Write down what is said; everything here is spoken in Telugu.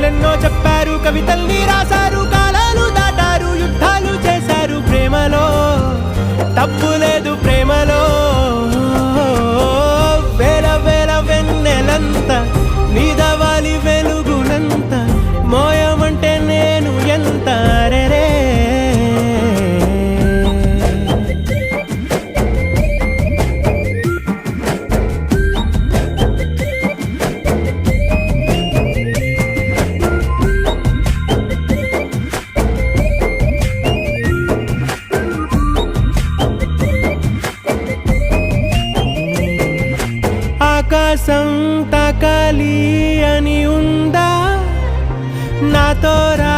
కథలెన్నో చెప్పారు, కవితల్ని రాశారు, కాలాలు దాటారు, యుద్ధాలు చేశారు. ప్రేమలో తప్పు లేదు, ప్రేమలో వేల వేల వెన్నెలంత నీదవాలి వెలుగునంత, మోయమంటే నేను ఎంత రే. ఆకాశం తాకాలి అని ఉందా, నాతో రా